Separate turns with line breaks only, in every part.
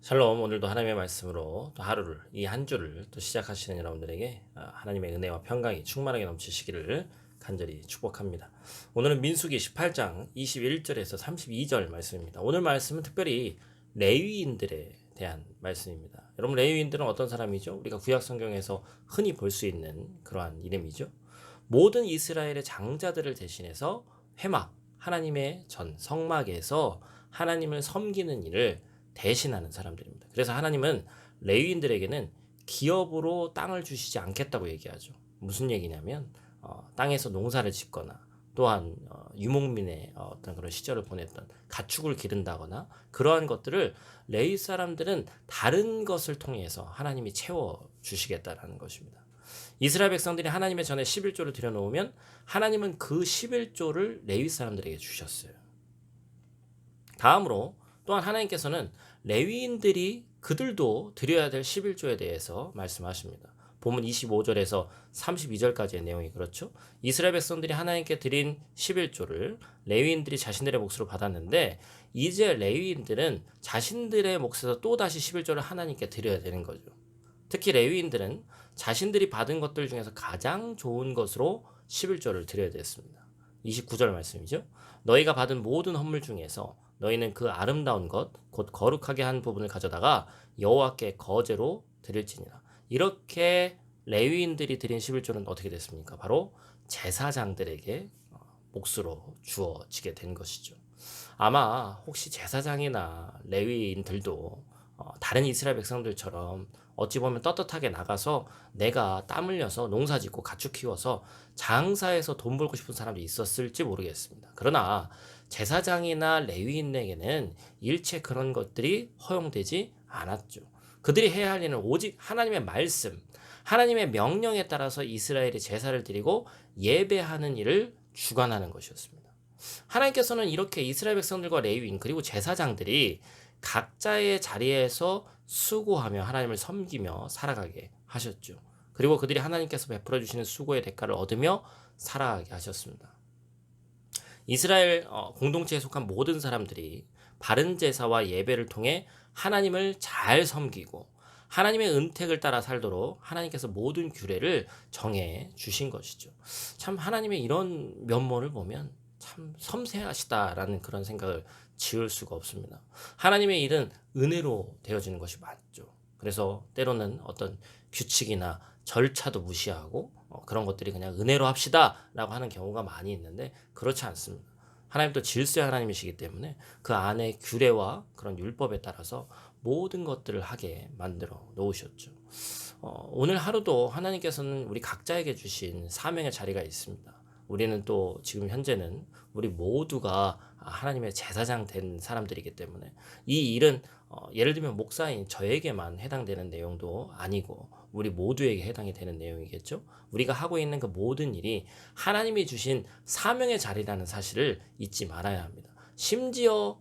샬롬. 오늘도 하나님의 말씀으로 또 하루를, 이 한 주를 또 시작하시는 여러분들에게 하나님의 은혜와 평강이 충만하게 넘치시기를 간절히 축복합니다. 오늘은 민수기 18장 21절에서 32절 말씀입니다. 오늘 말씀은 특별히 레위인들에 대한 말씀입니다. 여러분, 레위인들은 어떤 사람이죠? 우리가 구약 성경에서 흔히 볼 수 있는 그러한 이름이죠. 모든 이스라엘의 장자들을 대신해서 회막, 하나님의 전 성막에서 하나님을 섬기는 일을 대신하는 사람들입니다. 그래서 하나님은 레위인들에게는 기업으로 땅을 주시지 않겠다고 얘기하죠. 무슨 얘기냐면 땅에서 농사를 짓거나 또한 유목민의 어떤 그런 시절을 보냈던 가축을 기른다거나 그러한 것들을 레위 사람들은 다른 것을 통해서 하나님이 채워 주시겠다라는 것입니다. 이스라엘 백성들이 하나님의 전에 11조를 드려놓으면 하나님은 그 11조를 레위 사람들에게 주셨어요. 다음으로 또한 하나님께서는 레위인들이 그들도 드려야 될 11조에 대해서 말씀하십니다. 본문 25절에서 32절까지의 내용이 그렇죠. 이스라엘 백성들이 하나님께 드린 11조를 레위인들이 자신들의 몫으로 받았는데 이제 레위인들은 자신들의 몫에서 또다시 11조를 하나님께 드려야 되는 거죠. 특히 레위인들은 자신들이 받은 것들 중에서 가장 좋은 것으로 11조를 드려야 됐습니다. 29절 말씀이죠. 너희가 받은 모든 헌물 중에서 너희는 그 아름다운 것, 곧 거룩하게 한 부분을 가져다가 여호와께 거제로 드릴지니라. 이렇게 레위인들이 드린 11조는 어떻게 됐습니까? 바로 제사장들에게 몫으로 주어지게 된 것이죠. 아마 혹시 제사장이나 레위인들도 다른 이스라엘 백성들처럼 어찌 보면 떳떳하게 나가서 내가 땀 흘려서 농사 짓고 가축 키워서 장사해서 돈 벌고 싶은 사람도 있었을지 모르겠습니다. 그러나 제사장이나 레위인에게는 일체 그런 것들이 허용되지 않았죠. 그들이 해야 할 일은 오직 하나님의 말씀, 하나님의 명령에 따라서 이스라엘이 제사를 드리고 예배하는 일을 주관하는 것이었습니다. 하나님께서는 이렇게 이스라엘 백성들과 레위인 그리고 제사장들이 각자의 자리에서 수고하며 하나님을 섬기며 살아가게 하셨죠. 그리고 그들이 하나님께서 베풀어 주시는 수고의 대가를 얻으며 살아가게 하셨습니다. 이스라엘 공동체에 속한 모든 사람들이 바른 제사와 예배를 통해 하나님을 잘 섬기고 하나님의 은택을 따라 살도록 하나님께서 모든 규례를 정해 주신 것이죠. 참 하나님의 이런 면모를 보면 참 섬세하시다라는 그런 생각을 지울 수가 없습니다. 하나님의 일은 은혜로 되어지는 것이 맞죠. 그래서 때로는 어떤 규칙이나 절차도 무시하고 그런 것들이 그냥 은혜로 합시다라고 하는 경우가 많이 있는데 그렇지 않습니다. 하나님도 질서의 하나님이시기 때문에 그 안에 규례와 그런 율법에 따라서 모든 것들을 하게 만들어 놓으셨죠. 오늘 하루도 하나님께서는 우리 각자에게 주신 사명의 자리가 있습니다. 우리는 또 지금 현재는 우리 모두가 하나님의 제사장 된 사람들이기 때문에 이 일은 예를 들면 목사인 저에게만 해당되는 내용도 아니고 우리 모두에게 해당이 되는 내용이겠죠. 우리가 하고 있는 그 모든 일이 하나님이 주신 사명의 자리라는 사실을 잊지 말아야 합니다. 심지어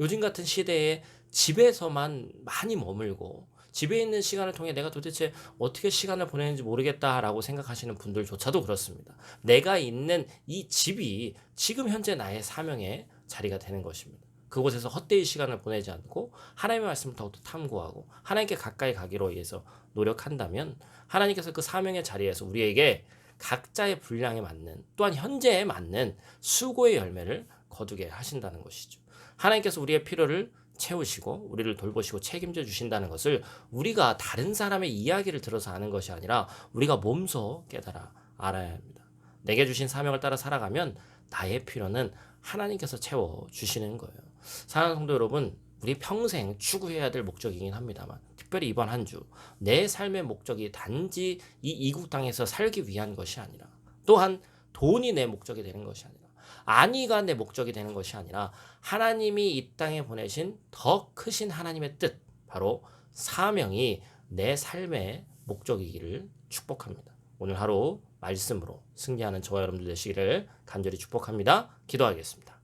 요즘 같은 시대에 집에서만 많이 머물고 집에 있는 시간을 통해 내가 도대체 어떻게 시간을 보내는지 모르겠다라고 생각하시는 분들조차도 그렇습니다. 내가 있는 이 집이 지금 현재 나의 사명의 자리가 되는 것입니다. 그곳에서 헛되이 시간을 보내지 않고 하나님의 말씀을 더욱더 탐구하고 하나님께 가까이 가기로 위해서 노력한다면 하나님께서 그 사명의 자리에서 우리에게 각자의 분량에 맞는 또한 현재에 맞는 수고의 열매를 거두게 하신다는 것이죠. 하나님께서 우리의 필요를 채우시고 우리를 돌보시고 책임져 주신다는 것을 우리가 다른 사람의 이야기를 들어서 아는 것이 아니라 우리가 몸소 깨달아 알아야 합니다. 내게 주신 사명을 따라 살아가면 나의 필요는 하나님께서 채워 주시는 거예요. 사랑하는 성도 여러분, 우리 평생 추구해야 될 목적이긴 합니다만 특별히 이번 한 주 내 삶의 목적이 단지 이 이국 땅에서 살기 위한 것이 아니라 또한 돈이 내 목적이 되는 것이 아니라 안위가 내 목적이 되는 것이 아니라 하나님이 이 땅에 보내신 더 크신 하나님의 뜻, 바로 사명이 내 삶의 목적이기를 축복합니다. 오늘 하루 말씀으로 승리하는 저와 여러분들 되시기를 간절히 축복합니다. 기도하겠습니다.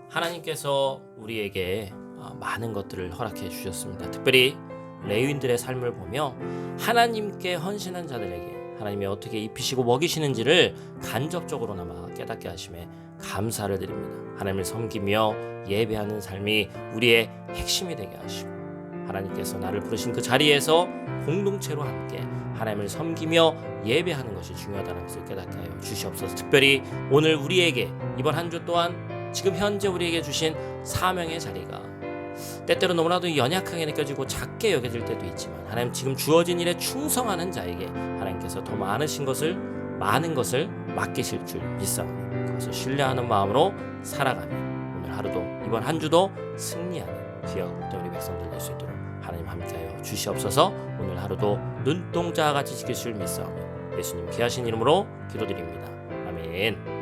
하나님께서 우리에게 많은 것들을 허락해 주셨습니다. 특별히 레위인들의 삶을 보며 하나님께 헌신한 자들에게 하나님이 어떻게 입히시고 먹이시는지를 간접적으로나마 깨닫게 하심에 감사를 드립니다. 하나님을 섬기며 예배하는 삶이 우리의 핵심이 되게 하시고 하나님께서 나를 부르신 그 자리에서 공동체로 함께 하나님을 섬기며 예배하는 것이 중요하다는 것을 깨닫게 하여 주시옵소서. 특별히 오늘 우리에게 이번 한 주 동안 지금 현재 우리에게 주신 사명의 자리가 때때로 너무나도 연약하게 느껴지고 작게 여겨질 때도 있지만 하나님 지금 주어진 일에 충성하는 자에게 하나님께서 더 많은 것을 맡기실 줄 믿사오니 그것을 신뢰하는 마음으로 살아가며 오늘 하루도 이번 한 주도 승리하는 귀한 우리 백성들 될 수 있도록 하나님 함께하여 주시옵소서. 오늘 하루도 눈동자와 같이 지키실 줄 믿사오며 예수님 귀하신 이름으로 기도드립니다. 아멘.